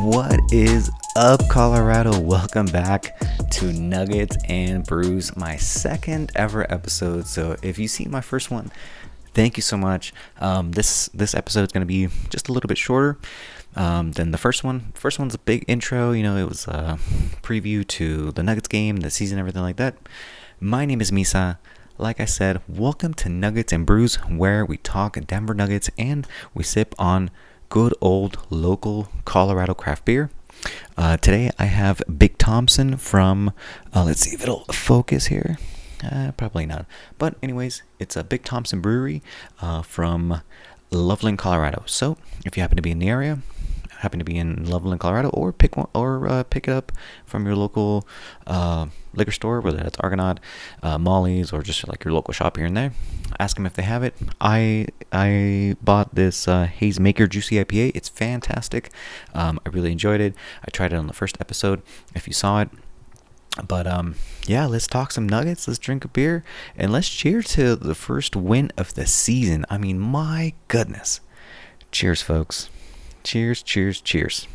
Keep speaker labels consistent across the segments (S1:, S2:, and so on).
S1: What is up, Colorado? Welcome back to Nuggets and Brews, my second ever episode. So if you see my first one, thank you so much. This episode is going to be just a little bit shorter than the first one. First one's a big intro. You know, it was a preview to the Nuggets game, the season, everything like that. My name is Misa. Like I said, welcome to Nuggets and Brews, where we talk Denver Nuggets and we sip on good old local Colorado craft beer. Today I have Big Thompson from, let's see if it'll focus here. Probably not. But anyways, it's a Big Thompson brewery from Loveland, Colorado. So if you happen to be in the area, happen to be in Loveland, Colorado, or pick it up from your local liquor store, whether that's Argonaut, Molly's, or just like your local shop here and there. Ask them if they have it. I bought this Haze Maker Juicy IPA. It's fantastic. I really enjoyed it. I tried it on the first episode, if you saw it. But yeah, let's talk some Nuggets. Let's drink a beer, and let's cheer to the first win of the season. I mean, my goodness. Cheers, folks. Cheers, cheers, cheers.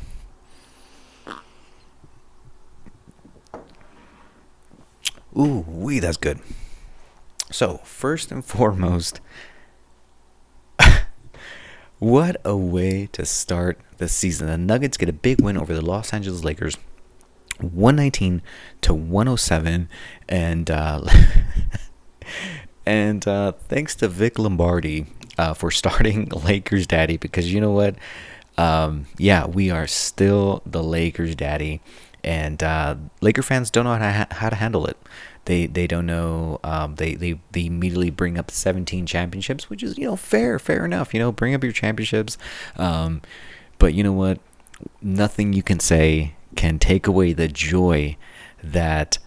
S1: Ooh, wee, that's good. So, first and foremost, what a way to start the season. The Nuggets get a big win over the Los Angeles Lakers, 119-107, and thanks to Vic Lombardi for starting Lakers Daddy, because you know what? Yeah, we are still the Lakers Daddy, and Laker fans don't know how to handle it. They don't know. They immediately bring up 17 championships, which is, you know, fair enough. You know, bring up your championships. But you know what? Nothing you can say can take away the joy that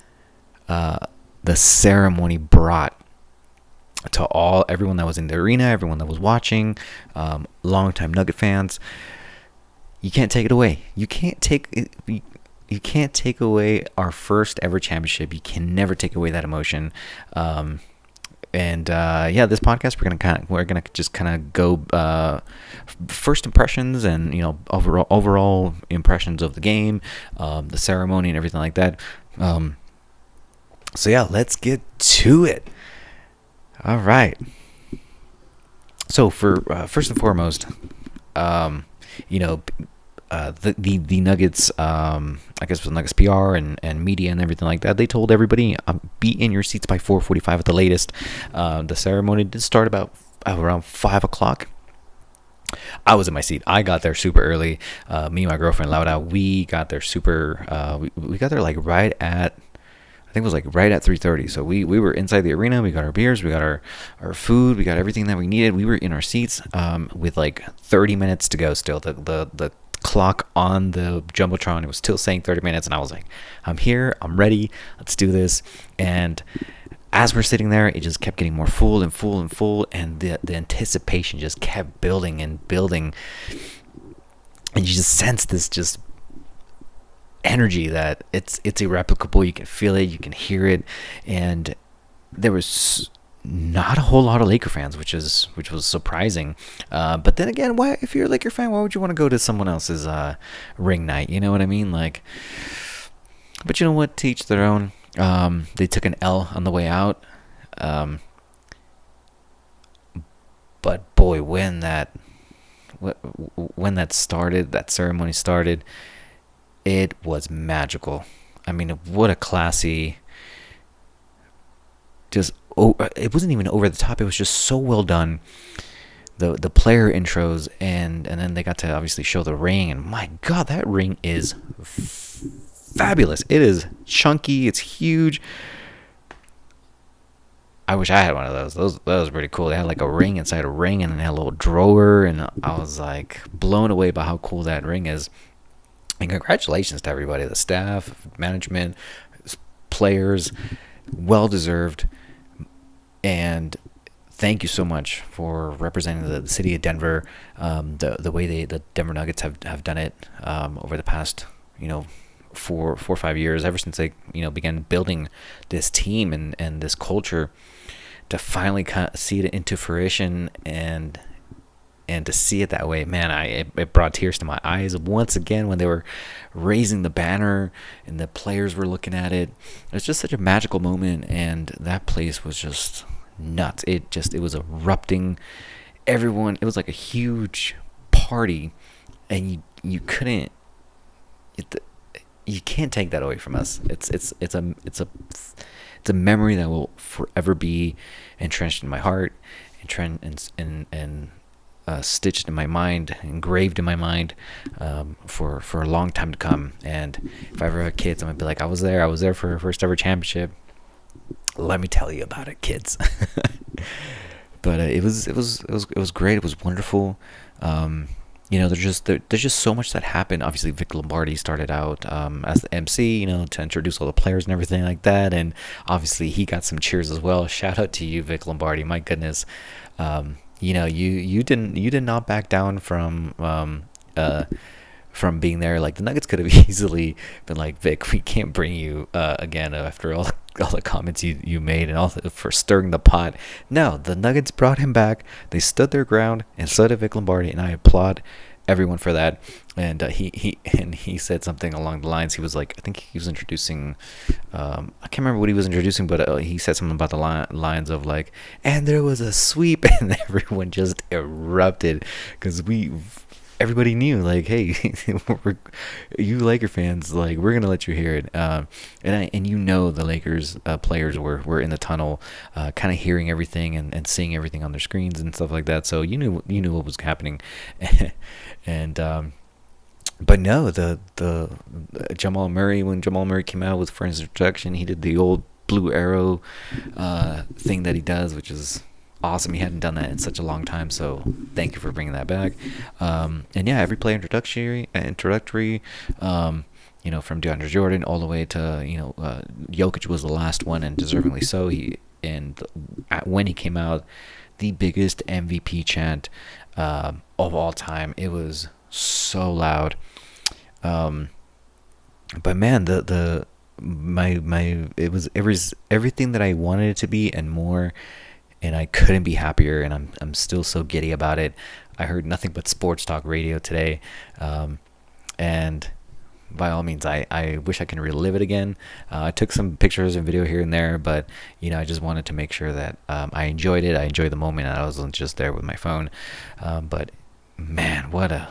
S1: the ceremony brought to everyone that was in the arena, everyone that was watching, longtime Nugget fans. You can't take it away. You can't take away our first ever championship. You can never take away that emotion. Yeah, this podcast we're gonna just kind of go first impressions and, you know, overall impressions of the game, the ceremony and everything like that. So yeah, let's get to it. All right. So for first and foremost, you know, the Nuggets, I guess with Nuggets PR and media and everything like that, they told everybody be in your seats by 4:45 at the latest. The ceremony did start about around 5 o'clock. I was in my seat. I got there super early. Me and my girlfriend Laura, we got there we got there like right at, I think it was like right at 3:30. So we were inside the arena. We got our beers, we got our food, we got everything that we needed. We were in our seats with like 30 minutes to go still. The clock on the Jumbotron, it was still saying 30 minutes, and I was like, I'm here, I'm ready, let's do this. And as we're sitting there, it just kept getting more full, and the anticipation just kept building, and you just sense this just energy that it's irreplicable. You can feel it, you can hear it, and there was not a whole lot of Laker fans, which was surprising. But then again, why, if you're a Laker fan, why would you want to go to someone else's ring night? You know what I mean? Like, but you know what? To each their own. They took an L on the way out. But boy, when that started, that ceremony started, it was magical. I mean, what a classy, it wasn't even over the top. It was just so well done. The player intros, and then they got to obviously show the ring, and my God, that ring is fabulous. It is chunky. It's huge. I wish I had one of those. That was pretty cool. They had like a ring inside a ring, and they had a little drawer, and I was like blown away by how cool that ring is. And congratulations to everybody, the staff, management, players, well deserved. And thank you so much for representing the city of Denver, the way the Denver Nuggets have done it over the past, you know, 4 or 5 years, ever since they, you know, began building this team and this culture, to finally kind of see it into fruition. And and to see it that way, man, it brought tears to my eyes once again when they were raising the banner and the players were looking at it. It's just such a magical moment, and that place was just nuts. It was erupting. Everyone, it was like a huge party, and you couldn't it, you can't take that away from us. It's a memory that will forever be entrenched in my heart, and stitched in my mind, engraved in my mind, for a long time to come. And if I ever have kids, I'm gonna be like, I was there. I was there for her first ever championship. Let me tell you about it, kids. But it was great. It was wonderful. There's just so much that happened. Obviously, Vic Lombardi started out as the MC, to introduce all the players and everything like that. And obviously, he got some cheers as well. Shout out to you, Vic Lombardi. My goodness, you did not back down from being there. Like, the Nuggets could have easily been like, Vic, we can't bring you again after all the comments you made and for stirring the pot. No, the Nuggets brought him back. They stood their ground, and so did Vic Lombardi, and I applaud everyone for that. And he said something along the lines. He was like, I think he was introducing. I can't remember what he was introducing, but he said something about the lines of like, and there was a sweep, and everyone just erupted because everybody knew, like, hey, you Laker fans, like, we're gonna let you hear it. And the Lakers players were in the tunnel, kind of hearing everything and seeing everything on their screens and stuff like that. So you knew what was happening. And but no, the Jamal Murray, when Jamal Murray came out with for his introduction, he did the old blue arrow thing that he does, which is awesome. He hadn't done that in such a long time, so thank you for bringing that back. And yeah, every play introductory, from DeAndre Jordan all the way to Jokic was the last one, and deservingly so. When he came out, the biggest MVP chant of all time. It was so loud. But man, it was everything that I wanted it to be and more. And I couldn't be happier, and I'm still so giddy about it. I heard nothing but sports talk radio today, and by all means, I wish I can relive it again. I took some pictures and video here and there, but I just wanted to make sure that I enjoyed it. I enjoyed the moment, and I wasn't just there with my phone. But man, what a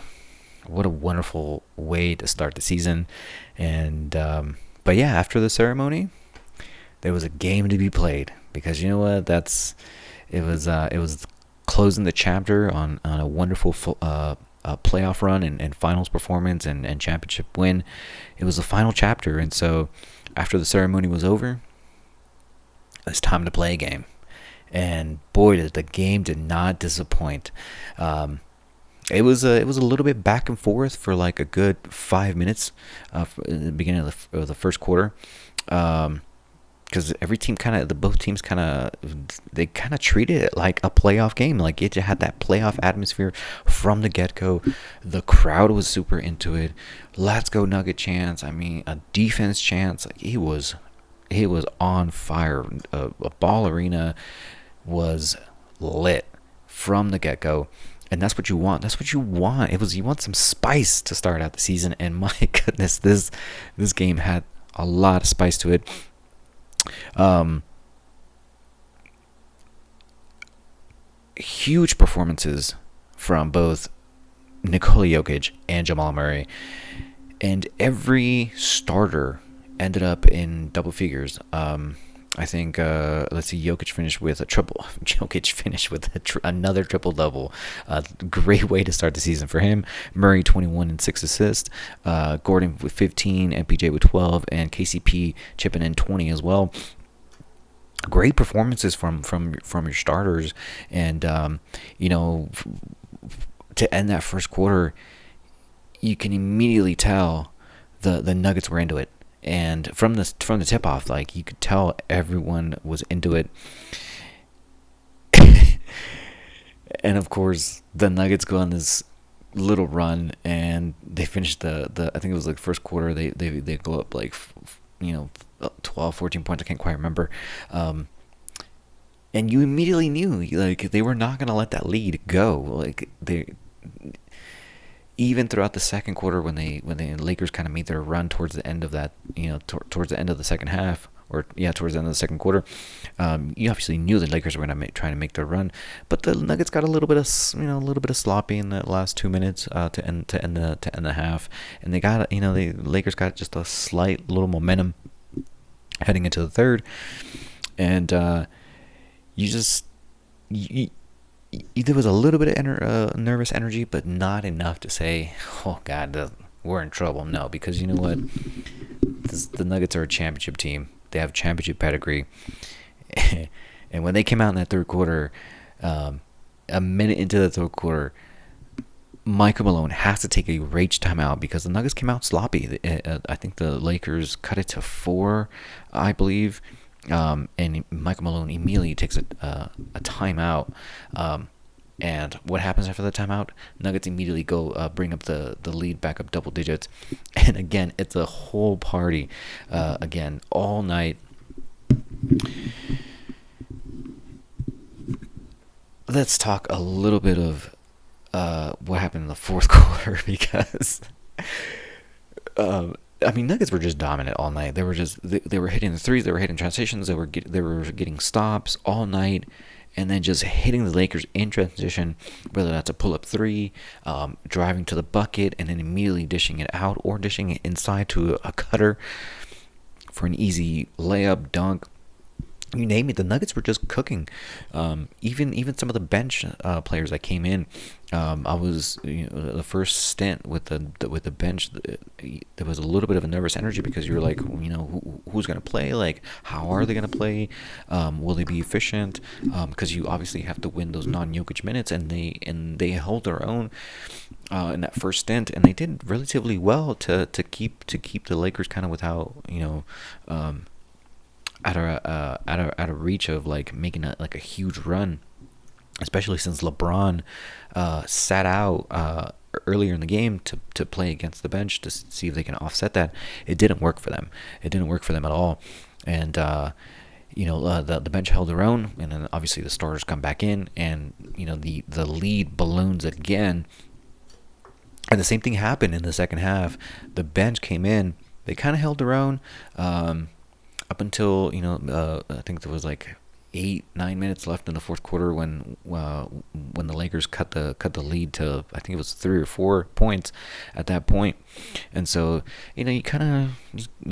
S1: wonderful way to start the season. And but yeah, after the ceremony, there was a game to be played, because you know what? It was closing the chapter on a wonderful playoff run and finals performance and championship win. It was the final chapter, and so after the ceremony was over, it was time to play a game. And boy, the game did not disappoint. It was a little bit back and forth for like a good 5 minutes in the beginning of the first quarter. Because both teams treated it like a playoff game. Like, it had that playoff atmosphere from the get-go. The crowd was super into it. Let's go Nugget chants. I mean, a defense chants. Like, he was on fire. A ball arena was lit from the get-go. And that's what you want. You want some spice to start out the season. And my goodness, this game had a lot of spice to it. Huge performances from both Nikola Jokic and Jamal Murray, and every starter ended up in double figures. I think let's see, Jokic finished with a triple. Jokic finished with another triple double. Great way to start the season for him. Murray 21 and 6 assists. Gordon with 15, MPJ with 12, and KCP chipping in 20 as well. Great performances from your starters, and to end that first quarter, you can immediately tell the Nuggets were into it. And from the tip off, like, you could tell everyone was into it. And of course, the Nuggets go on this little run, and they finish the I think it was like first quarter. They go up like 12, 14 points. I can't quite remember. and you immediately knew like they were not gonna let that lead go. Like they even throughout the second quarter when the Lakers kind of made their run towards the end of that, towards the end of the second half, or yeah, towards the end of the second quarter, you obviously knew the Lakers were going to try to make their run, but the Nuggets got a little bit of a little bit of sloppy in the last 2 minutes to end the half, and they got the Lakers got just a slight little momentum heading into the third, and you just you, there was a little bit of nervous energy, but not enough to say, "Oh God, we're in trouble." No, because you know what, the Nuggets are a championship team. They have championship pedigree, and when they came out in that third quarter, a minute into the third quarter, Michael Malone has to take a rage timeout because the Nuggets came out sloppy. I think the Lakers cut it to 4, I believe. And Michael Malone immediately takes a timeout. And what happens after the timeout? Nuggets immediately go bring up the lead back up double digits. And again, it's a whole party. Again, all night. Let's talk a little bit of what happened in the fourth quarter because I mean, Nuggets were just dominant all night. They were hitting the threes, they were hitting transitions, they were getting stops all night, and then just hitting the Lakers in transition, whether that's a pull up three, driving to the bucket, and then immediately dishing it out or dishing it inside to a cutter for an easy layup, dunk. You name it, the Nuggets were just cooking. Even some of the bench players that came in. I was the first stint with the bench. There was a little bit of a nervous energy because you were like, who's going to play? Like, how are they going to play? Will they be efficient? Because you obviously have to win those non-Jokic minutes, and they held their own in that first stint, and they did relatively well to keep the Lakers kind of without out of reach of like making a huge run, especially since LeBron sat out earlier in the game to play against the bench to see if they can offset that. It didn't work for them. It didn't work for them at all, and the bench held their own, and then obviously the starters come back in, and the lead balloons again. And the same thing happened in the second half. The bench came in. They kind of held their own. Up until I think there was like 8-9 minutes left in the fourth quarter when the Lakers cut the lead to, I think it was 3 or 4 points at that point, and so you kind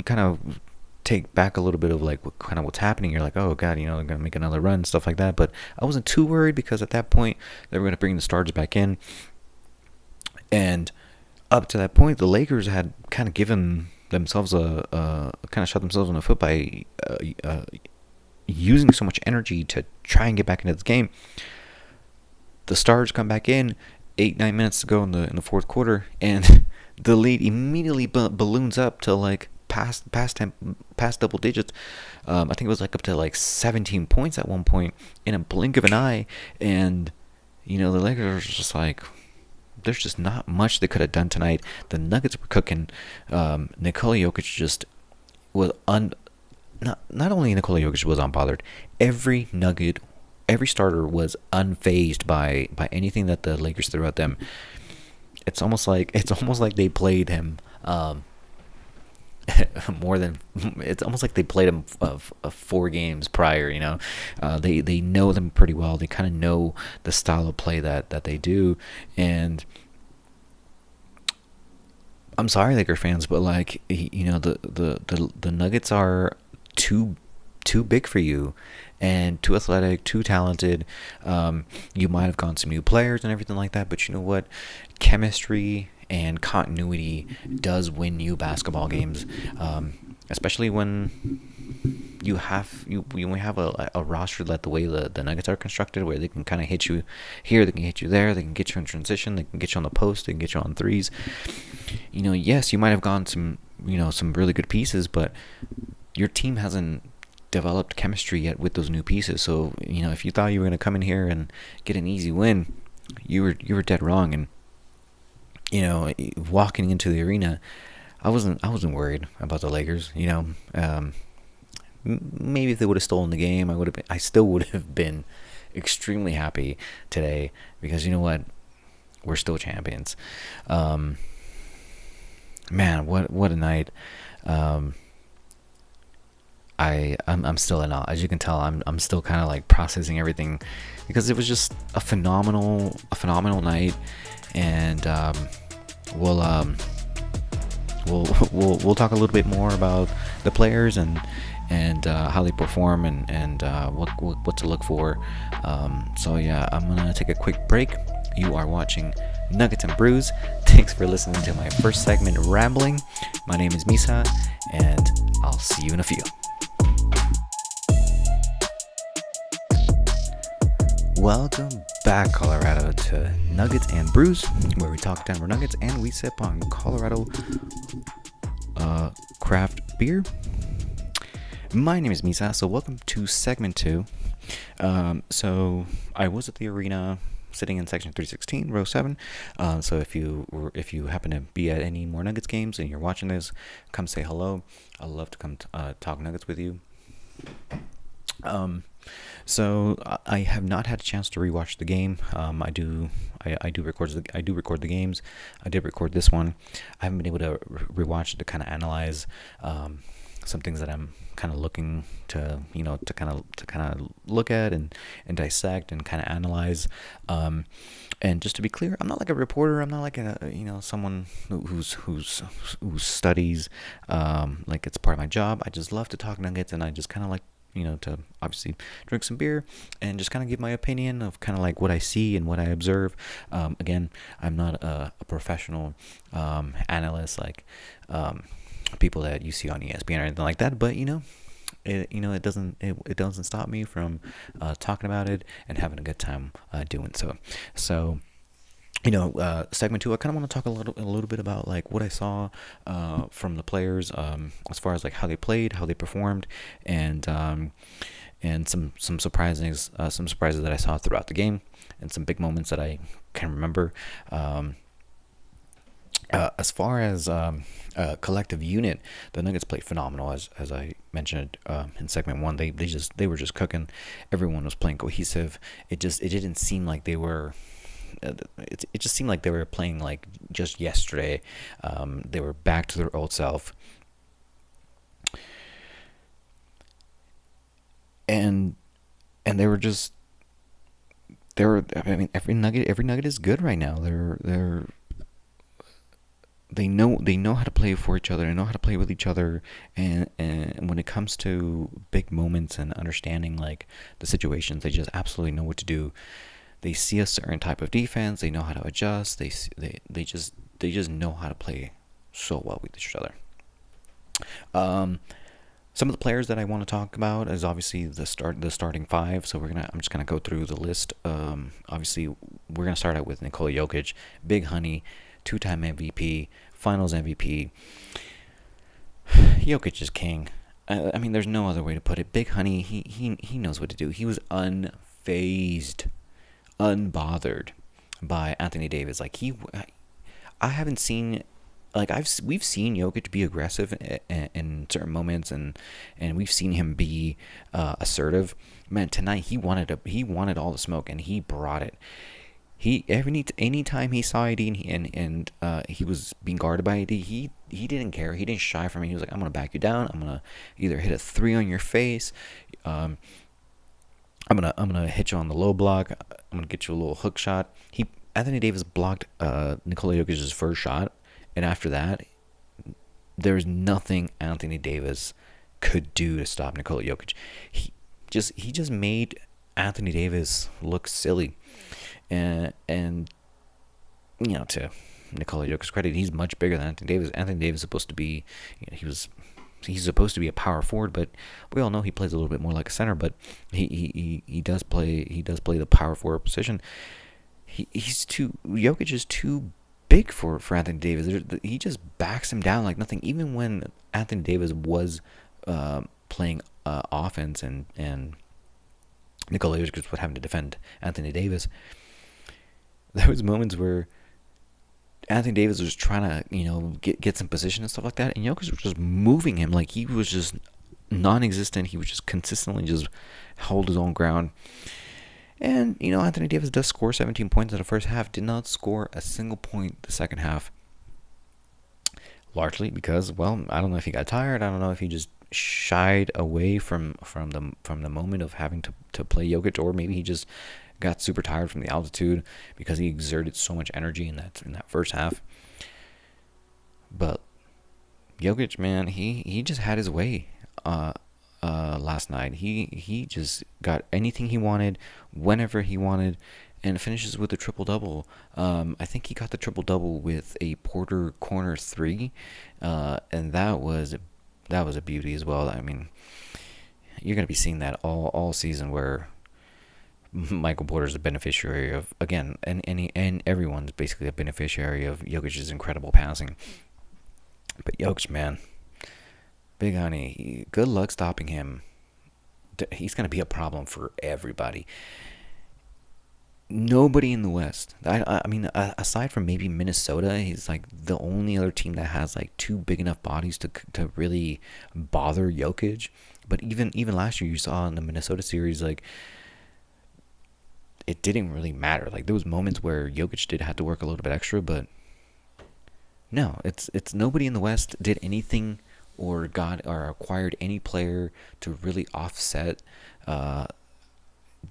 S1: of take back a little bit of like what's happening. You're like, oh God, they're gonna make another run, stuff like that. But I wasn't too worried because at that point they were gonna bring the starters back in, and up to that point the Lakers had kind of given themselves kind of shot themselves in the foot by using so much energy to try and get back into this game. The Stars come back in 8-9 minutes to go in the fourth quarter, and the lead immediately balloons up to like past double digits. I think it was like up to like 17 points at one point in a blink of an eye, and the Lakers are just like, there's just not much they could have done tonight. The Nuggets were cooking. Nikola Jokic just was not only Nikola Jokic was unbothered. Every starter was unfazed by anything that the Lakers threw at them. It's almost like they played him more than it's almost like they played him 4 games prior. They know them pretty well. They kind of know the style of play that they do, and I'm sorry, Laker fans, but like the Nuggets are too big for you, and too athletic, too talented. You might have gone some new players and everything like that, but you know what? Chemistry and continuity does win you basketball games, especially when you have a roster that the way the Nuggets are constructed, where they can kind of hit you here, they can hit you there, they can get you in transition, they can get you on the post, they can get you on threes. Yes, you might have gone some really good pieces, but your team hasn't developed chemistry yet with those new pieces. So if you thought you were going to come in here and get an easy win, you were dead wrong. And walking into the arena, I wasn't worried about the Lakers. Maybe if they would have stolen the game, I still would have been extremely happy today because you know what, we're still champions. Um, Man, what a night. Um, I'm still in awe. As you can tell, I'm still kind of like processing everything because it was just a phenomenal night, and we'll um, we'll talk a little bit more about the players and how they perform and what to look for. So yeah, I'm gonna take a quick break. You are watching Nuggets and Brews. Thanks for listening to my first segment, Rambling. My name is Misa, and I'll see you in a few. Welcome back, Colorado, to Nuggets and Brews, where we talk Denver Nuggets and we sip on Colorado craft beer. My name is Misa, so welcome to segment 2. So I was at the arena sitting in section 316, row 7. So if you happen to be at any more Nuggets games and you're watching this, come say hello. I'd love to come talk Nuggets with you. So I have not had a chance to rewatch the game. I do record the games. I did record this one. I haven't been able to rewatch to kind of analyze some things that I'm kind of looking to look at and dissect and kind of analyze. And just to be clear, I'm not like a reporter. I'm not like someone who studies like it's part of my job. I just love to talk Nuggets, and I just kind of like to obviously drink some beer and just kind of give my opinion of kind of like what I see and what I observe. Again, I'm not a professional analyst like people that you see on ESPN or anything like that, but it doesn't stop me from talking about it and having a good time doing so. So segment 2, I kind of want to talk a little bit about like what I saw from the players as far as like how they played, how they performed, and some surprises that I saw throughout the game, and some big moments that I can remember. As far as collective unit, the Nuggets played phenomenal, as I mentioned in segment 1. They were just cooking. Everyone was playing cohesive. It didn't seem like they were. It just seemed like they were playing like just yesterday. They were back to their old self, and they were just they were. I mean, every nugget is good right now. They know how to play for each other. They know how to play with each other, and when it comes to big moments and understanding like the situations, they just absolutely know what to do. They see a certain type of defense. They know how to adjust. They just know how to play so well with each other. Some of the players that I want to talk about is obviously the starting 5. So I'm just gonna go through the list. Obviously, we're gonna start out with Nikola Jokic, Big Honey, 2-time MVP, Finals MVP. Jokic is king. I mean, there's no other way to put it. Big Honey, he knows what to do. He was unfazed, unbothered by Anthony Davis. Like I haven't seen, like we've seen Jokic be aggressive in certain moments, and we've seen him be assertive. Man, tonight he wanted all the smoke, and he brought it. Any time he saw AD and he was being guarded by AD, he didn't care. He didn't shy from it. He was like, I'm gonna back you down. I'm gonna either hit a 3 on your face. I'm gonna hit you on the low block. I'm gonna get you a little hook shot. Anthony Davis blocked Nikola Jokic's first shot, and after that, there's nothing Anthony Davis could do to stop Nikola Jokic. He just made Anthony Davis look silly, and to Nikola Jokic's credit, he's much bigger than Anthony Davis. Anthony Davis is supposed to be, he's supposed to be a power forward, but we all know he plays a little bit more like a center. But he does play the power forward position. Jokic is too big for Anthony Davis. He just backs him down like nothing. Even when Anthony Davis was playing offense and Nikola Jokic was having to defend Anthony Davis, there was moments where Anthony Davis was trying to, get some position and stuff like that, and Jokic was just moving him like he was just non-existent. He was just consistently just hold his own ground. And, Anthony Davis does score 17 points in the first half, did not score a single point the second half. Largely because, well, I don't know if he got tired. I don't know if he just shied away from the moment of having to play Jokic, or maybe he just got super tired from the altitude because he exerted so much energy in that first half. But Jokic, man, he just had his way last night. He just got anything he wanted, whenever he wanted, and finishes with a triple double. I think he got the triple double with a Porter corner three, and that was a beauty as well. I mean, you're gonna be seeing that all season, where Michael Porter's a beneficiary of, again, and everyone's basically a beneficiary of Jokic's incredible passing. But Jokic, man, Big Honey, good luck stopping him. He's gonna be a problem for everybody. Nobody in the West. I mean, aside from maybe Minnesota, he's like the only other team that has like two big enough bodies to really bother Jokic. But even last year, you saw in the Minnesota series, like, it didn't really matter. Like, there was moments where Jokic did have to work a little bit extra, but no, it's nobody in the West did anything or got or acquired any player to really offset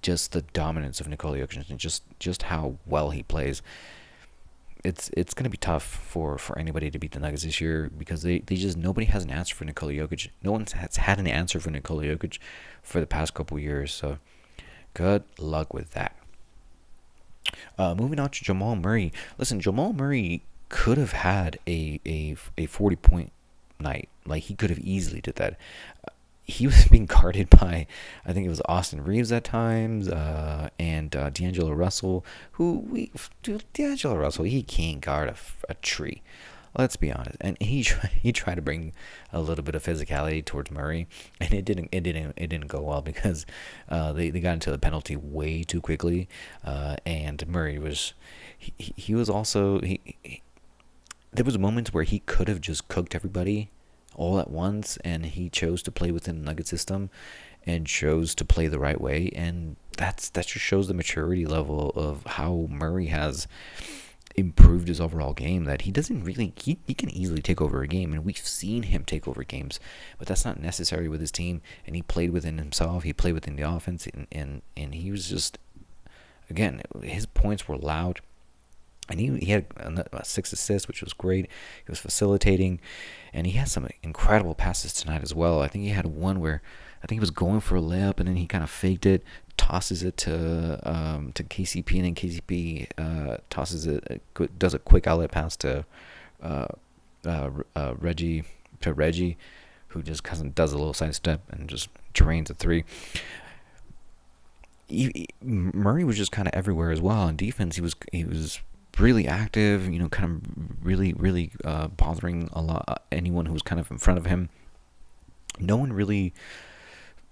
S1: just the dominance of Nikola Jokic and just how well he plays. It's going to be tough for anybody to beat the Nuggets this year, because they just, nobody has an answer for Nikola Jokic. No one has had an answer for Nikola Jokic for the past couple years. So good luck with that. Moving on to Jamal Murray. Listen, Jamal Murray could have had a 40-point night. Like, he could have easily did that. He was being guarded by, I think it was Austin Reeves at times, and D'Angelo Russell, D'Angelo Russell, he can't guard a tree. Let's be honest. And he tried to bring a little bit of physicality towards Murray, and it didn't go well, because they got into the penalty way too quickly, and Murray was he was also there was moments where he could have just cooked everybody all at once, and he chose to play within the Nugget system and chose to play the right way, and that just shows the maturity level of how Murray has improved his overall game, that he doesn't really he can easily take over a game, and we've seen him take over games, but that's not necessary with his team. And he played within himself, he played within the offense, and he was just, again, his points were loud. And he had 6 assists, which was great. He was facilitating, and he had some incredible passes tonight as well. I think he had one where I think he was going for a layup, and then he kind of faked it, tosses it to KCP, and then KCP tosses it, does a quick outlet pass to Reggie, who just does a little side step and just drains a three. Murray was just kind of everywhere as well. On defense, he was really active, kind of really bothering a lot anyone who was kind of in front of him. No one really,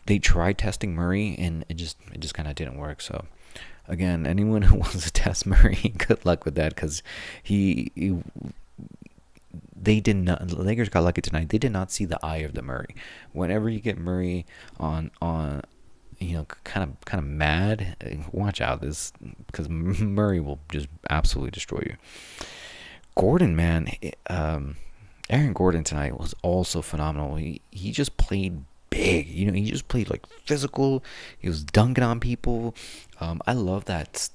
S1: they tried testing Murray, and it just kind of didn't work. So again, anyone who wants to test Murray, good luck with that, because they did not. The Lakers got lucky tonight. They did not see the eye of the Murray. Whenever you get Murray on kind of mad, watch out, because Murray will just absolutely destroy you. Gordon, man, Aaron Gordon tonight was also phenomenal. He just played big, he just played like physical. He was dunking on people. I love that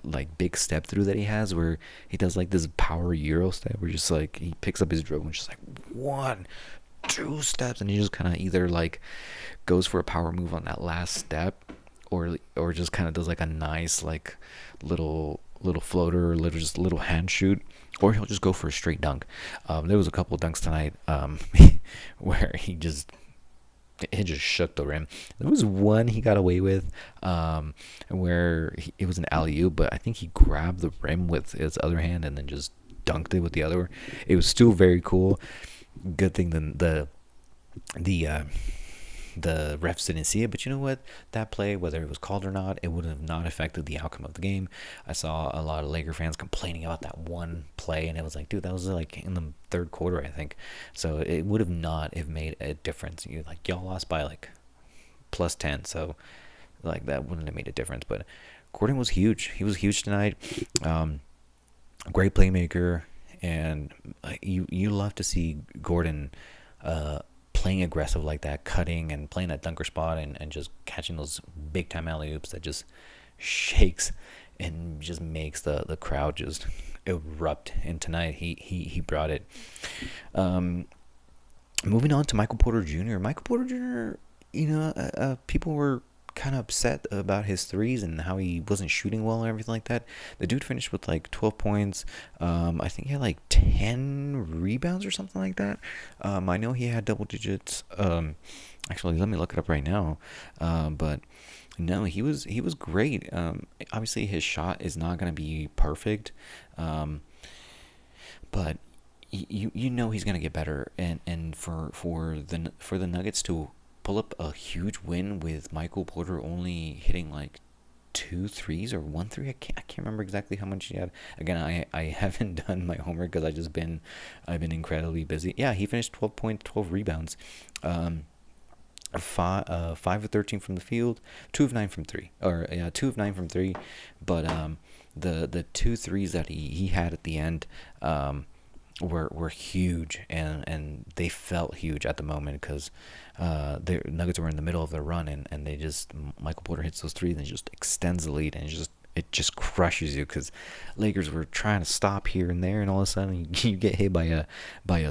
S1: like big step through that he has, where he does like this power Euro step, where just like he picks up his dribble and just like 1, 2 steps, and he just kind of either like goes for a power move on that last step, or just kind of does like a nice like little floater, or little hand shoot, or he'll just go for a straight dunk. There was a couple of dunks tonight where it just shook the rim. There was one he got away with, where it was an alley-oop, but I think he grabbed the rim with his other hand and then just dunked it with the other. It was still very cool. Good thing the the refs didn't see it. But you know what? That play, whether it was called or not, it would have not affected the outcome of the game. I saw a lot of Laker fans complaining about that one play, and it was like, dude, that was like in the third quarter, I think. So it would have not have made a difference. You like y'all lost by like plus 10, so like that wouldn't have made a difference. But Gordon was huge. He was huge tonight. Great playmaker, and you love to see Gordon playing aggressive like that, cutting and playing that dunker spot, and just catching those big time alley oops that just shakes and just makes the crowd just erupt. And tonight he brought it. Moving on to Michael Porter Jr. Michael Porter Jr. People were kind of upset about his threes and how he wasn't shooting well and everything like that. The dude finished with like 12 points. I think he had like 10 rebounds or something like that. I know he had double digits. Actually, let me look it up right now. But no, he was great. Obviously, his shot is not going to be perfect, but you know he's going to get better. And for the Nuggets to pull up a huge win with Michael Porter only hitting like 2 threes or 1 3. I can't remember exactly how much he had. Again, I haven't done my homework because I've been incredibly busy. Yeah, he finished 12 points, 12 rebounds, 5 of 13 from the field, 2 of 9 from three, or yeah, 2 of 9 from three. But the 2 threes that he had at the end were huge, and they felt huge at the moment because the Nuggets were in the middle of their run, and they just, Michael Porter hits those threes and just extends the lead, and it just crushes you because Lakers were trying to stop here and there, and all of a sudden you get hit by a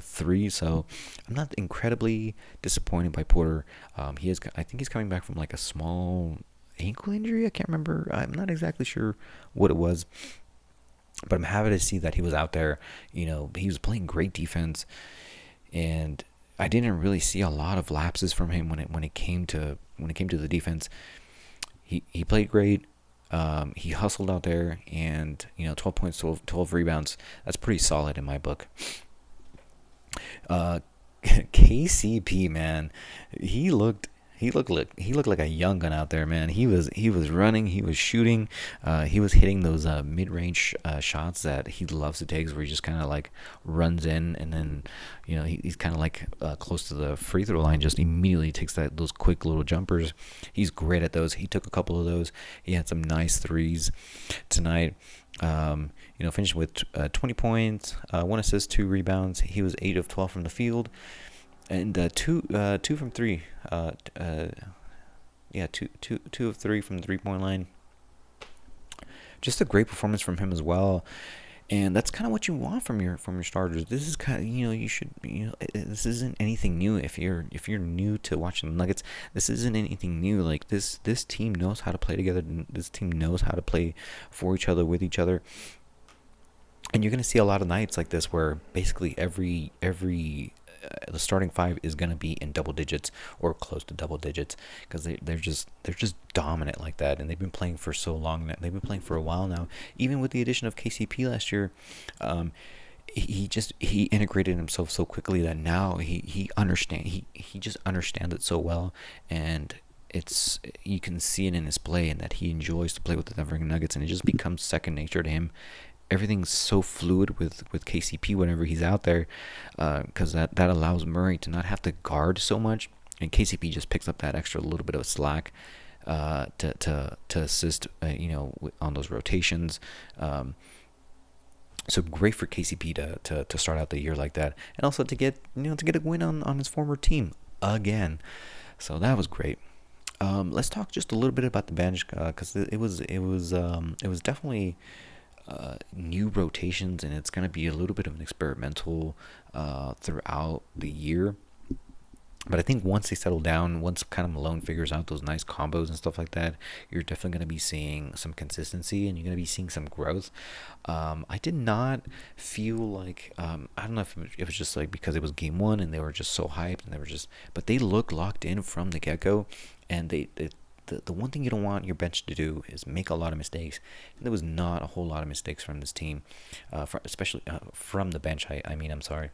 S1: three. So I'm not incredibly disappointed by Porter. I think he's coming back from like a small ankle injury. I can't remember. I'm not exactly sure what it was. But I'm happy to see that he was out there. He was playing great defense, and I didn't really see a lot of lapses from him when it came to the defense. He played great. He hustled out there, and 12 points, 12 rebounds. That's pretty solid in my book. KCP, man, he looked like a young gun out there, man. He was running, he was shooting, he was hitting those mid-range shots that he loves to take, where he just kind of like runs in, and then he's kind of like close to the free throw line, just immediately takes those quick little jumpers. He's great at those. He took a couple of those. He had some nice threes tonight. Finished with 20 points, 1 assist, 2 rebounds. He was 8 of 12 from the field. And two from three. Two of 3 from the 3-point line. Just a great performance from him as well, and that's kind of what you want from your starters. This is kind of you should this isn't anything new. If you're new to watching the Nuggets, this isn't anything new. Like this team knows how to play together. This team knows how to play for each other, with each other. And you're gonna see a lot of nights like this where basically every the starting 5 is going to be in double digits or close to double digits, because they're just dominant like that, and they've been playing for so long now. They've been playing for a while now. Even with the addition of KCP last year, he integrated himself so quickly that now he just understands it so well, and you can see it in his play, and that he enjoys to play with the Denver Nuggets, and it just becomes second nature to him. Everything's so fluid with KCP whenever he's out there, because that allows Murray to not have to guard so much, and KCP just picks up that extra little bit of slack to assist on those rotations. So great for KCP to start out the year like that, and also to get a win on his former team again. So that was great. Let's talk just a little bit about the bench, because it was definitely new rotations, and it's going to be a little bit of an experimental throughout the year. But I think once they settle down, once kind of Malone figures out those nice combos and stuff like that, you're definitely going to be seeing some consistency, and you're going to be seeing some growth. I did not feel like, I don't know if it was just like because it was game 1 and they were just so hyped, and but they looked locked in from the get-go, and the one thing you don't want your bench to do is make a lot of mistakes. And there was not a whole lot of mistakes from this team, especially from the bench. I'm sorry.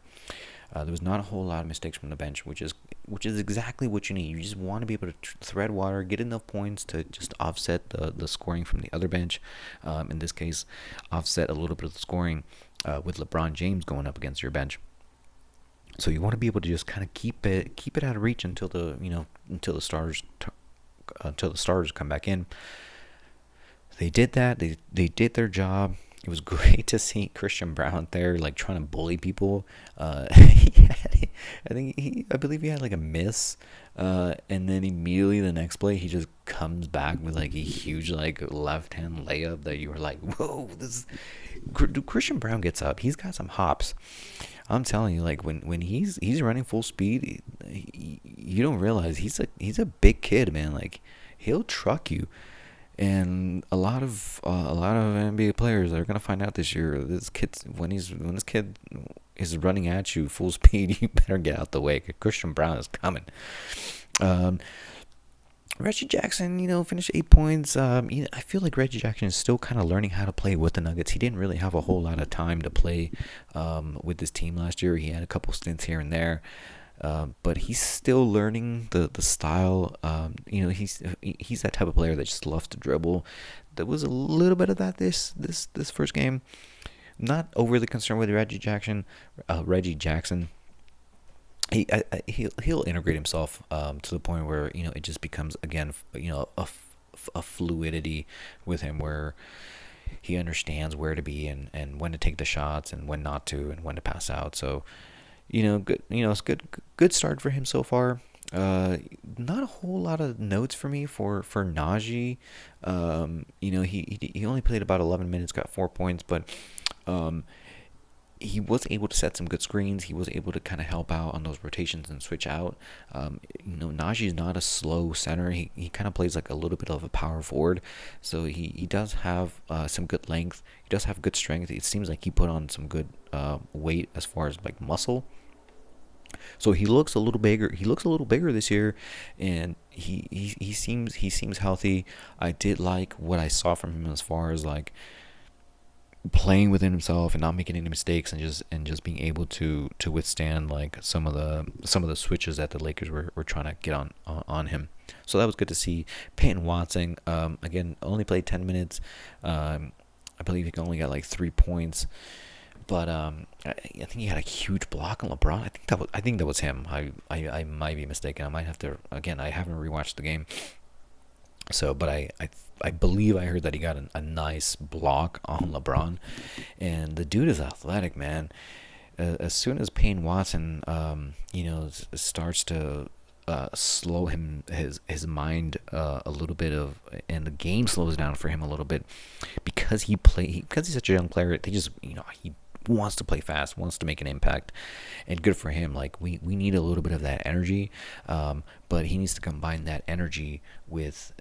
S1: There was not a whole lot of mistakes from the bench, which is which is exactly what you need. You just want to be able to thread water, get enough points to just offset the scoring from the other bench. In this case, offset a little bit of the scoring with LeBron James going up against your bench. So you want to be able to just kind of keep it out of reach until until the stars come back in. They did that. They did their job. It was great to see Christian Brown there, like trying to bully people. I believe he had like a miss, and then immediately the next play he just comes back with like a huge like left hand layup that you were like, whoa, this Christian Brown gets up. He's got some hops. I'm telling you, like when he's running full speed, you don't realize he's a big kid, man. Like he'll truck you. And a lot of NBA players are gonna find out this year. When this kid is running at you full speed, you better get out the way. 'Cause Christian Brown is coming. Um, Reggie Jackson, finished 8 points. I feel like Reggie Jackson is still kind of learning how to play with the Nuggets. He didn't really have a whole lot of time to play with this team last year. He had a couple stints here and there. But he's still learning the style. He's that type of player that just loves to dribble. There was a little bit of that this first game. Not overly concerned with Reggie Jackson. He'll integrate himself to the point where it just becomes again a fluidity with him where he understands where to be and when to take the shots and when not to and when to pass out. So good. It's good start for him so far. Not a whole lot of notes for me for Najee. He only played about 11 minutes, got 4 points, but he was able to set some good screens. He was able to kind of help out on those rotations and switch out. Najee is not a slow center. He kind of plays like a little bit of a power forward. So he does have some good length. He does have good strength. It seems like he put on some good weight as far as like muscle. So he looks a little bigger. He looks a little bigger this year, and he seems healthy. I did like what I saw from him as far as like playing within himself and not making any mistakes and just being able to withstand like some of the switches that the Lakers were trying to get on him. So that was good to see. Peyton Watson again only played 10 minutes. I believe he only got like 3 points. But I think he had a huge block on LeBron. I think that was him. I might be mistaken. I might have to again. I haven't rewatched the game. So, but I believe I heard that he got a nice block on LeBron, and the dude is athletic, man. As soon as Payne Watson, starts to slow his mind a little bit and the game slows down for him a little bit because because he's such a young player. They just he wants to play fast, wants to make an impact, and good for him. Like we need a little bit of that energy, but he needs to combine that energy with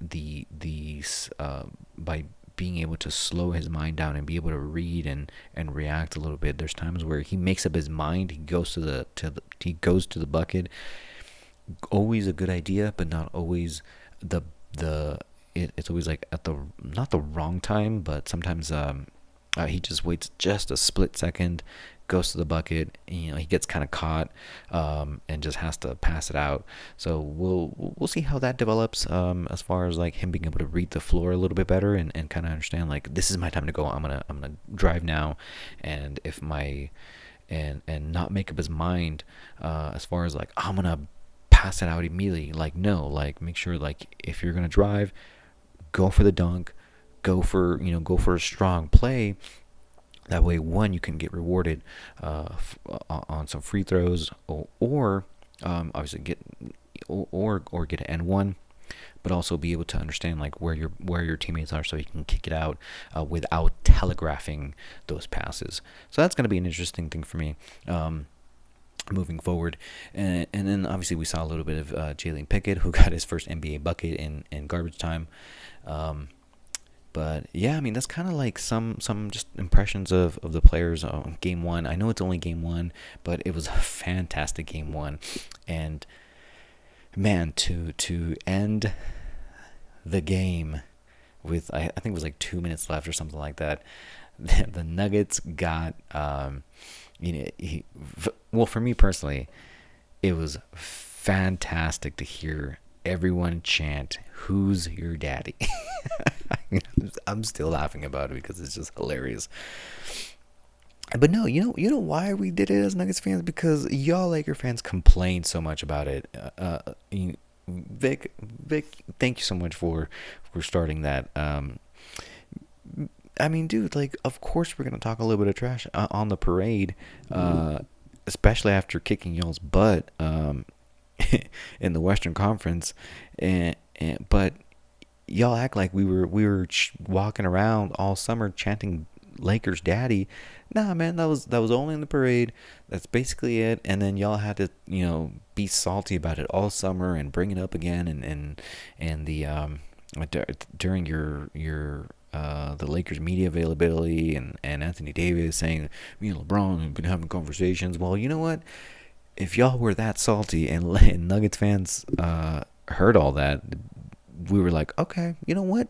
S1: by being able to slow his mind down and be able to read and react a little bit. There's times where he makes up his mind, he goes to the bucket. Always a good idea, but not always it's always like at the not the wrong time, but sometimes he just waits just a split second, goes to the bucket. He gets kind of caught, and just has to pass it out. So we'll see how that develops. As far as like him being able to read the floor a little bit better and kind of understand like this is my time to go. I'm gonna drive now, and if my and not make up his mind as far as like I'm gonna pass it out immediately. Like no, like make sure like if you're gonna drive, go for the dunk. Go for a strong play. That way, one, you can get rewarded on some free throws, or obviously get get an N1, but also be able to understand like where your teammates are, so you can kick it out without telegraphing those passes. So that's going to be an interesting thing for me. Moving forward, and then obviously we saw a little bit of Jalen Pickett, who got his first NBA bucket in garbage time. But yeah, I mean that's kind of like some just impressions of the players on game one. I know it's only game one, but it was a fantastic game one, and man, to end the game with I think it was like 2 minutes left or something like that. The Nuggets got well for me personally, it was fantastic to hear everyone chant, "Who's your daddy?" I'm still laughing about it because it's just hilarious. But no, you know why we did it as Nuggets fans? Because y'all Laker fans complain so much about it. Vic, thank you so much for starting that. I mean, dude, like, of course we're gonna talk a little bit of trash on the parade, especially after kicking y'all's butt in the Western Conference, but y'all act like we were walking around all summer chanting Lakers daddy. Nah, man, that was only in the parade. That's basically it. And then y'all had to, be salty about it all summer and bring it up again and the during your the Lakers media availability and Anthony Davis saying me and LeBron have been having conversations. Well, you know what? If y'all were that salty and Nuggets fans heard all that, we were like, okay, you know what?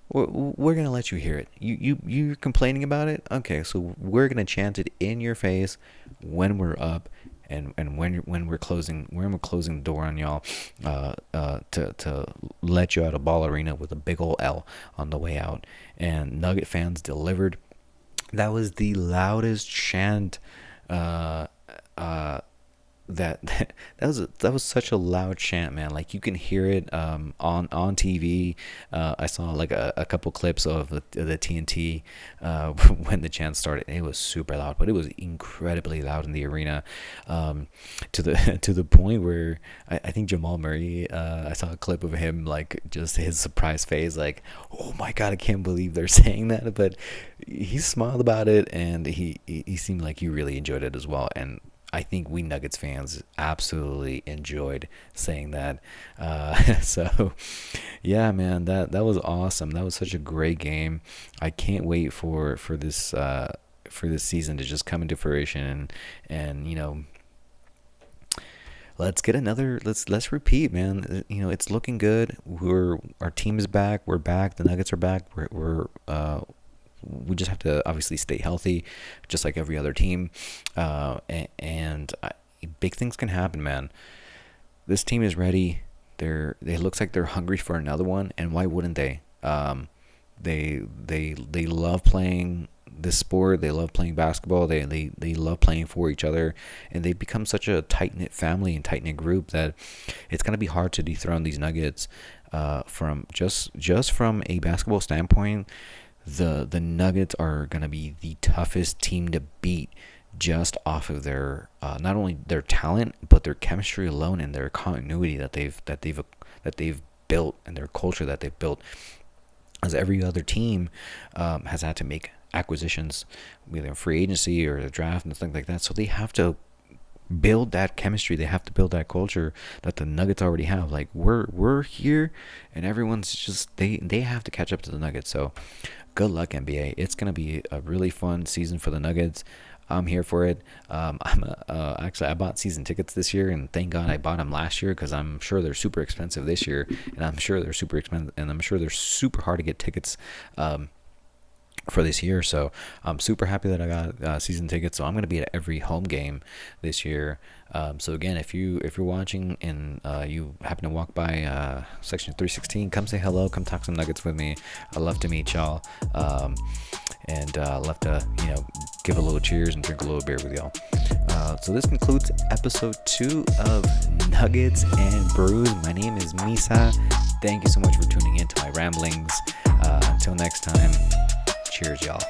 S1: We're gonna let you hear it. You're complaining about it. Okay, so we're gonna chant it in your face when we're up, and when we're closing the door on y'all, to let you out of Ball Arena with a big old L on the way out. And Nugget fans delivered. That was the loudest chant. That that was such a loud chant, man. Like, you can hear it on TV. I saw like a couple clips of the TNT when the chant started. It was super loud, but it was incredibly loud in the arena, to the point where I think Jamal Murray, I saw a clip of him, like, just his surprised face, like, oh my god, I can't believe they're saying that. But he smiled about it, and he seemed like he really enjoyed it as well. And I think we Nuggets fans absolutely enjoyed saying that. So, yeah, man, that was awesome. That was such a great game. I can't wait for this season to just come into fruition, and let's get another. Let's repeat, man. It's looking good. Our team is back. We're back. The Nuggets are back. We just have to obviously stay healthy, just like every other team. And big things can happen, man. This team is ready. It looks like they're hungry for another one, and why wouldn't they? They love playing this sport. They love playing basketball. They love playing for each other, and they've become such a tight knit family and tight knit group that it's gonna be hard to dethrone these Nuggets. From just from a basketball standpoint, the Nuggets are gonna be the toughest team to beat, just off of their not only their talent but their chemistry alone and their continuity that they've built, and their culture that they've built. As every other team has had to make acquisitions, whether in free agency or the draft and things like that, so they have to build that chemistry. They have to build that culture that the Nuggets already have. Like, we're here, and everyone's just they have to catch up to the Nuggets. So good luck, NBA. It's gonna be a really fun season for the Nuggets. I'm here for it. Actually, I bought season tickets this year, and thank God I bought them last year, because I'm sure they're super expensive this year, and I'm sure they're super expensive, and I'm sure they're super hard to get tickets for this year. So I'm super happy that I got season tickets. So I'm going to be at every home game this year. So again, if you're watching and you happen to walk by section 316, come say hello, come talk some Nuggets with me. I love to meet y'all, and love to give a little cheers and drink a little beer with y'all. So this concludes episode 2 of Nuggets and Brews. My name is Misa. Thank you so much for tuning in to my ramblings. Until next time, cheers, y'all.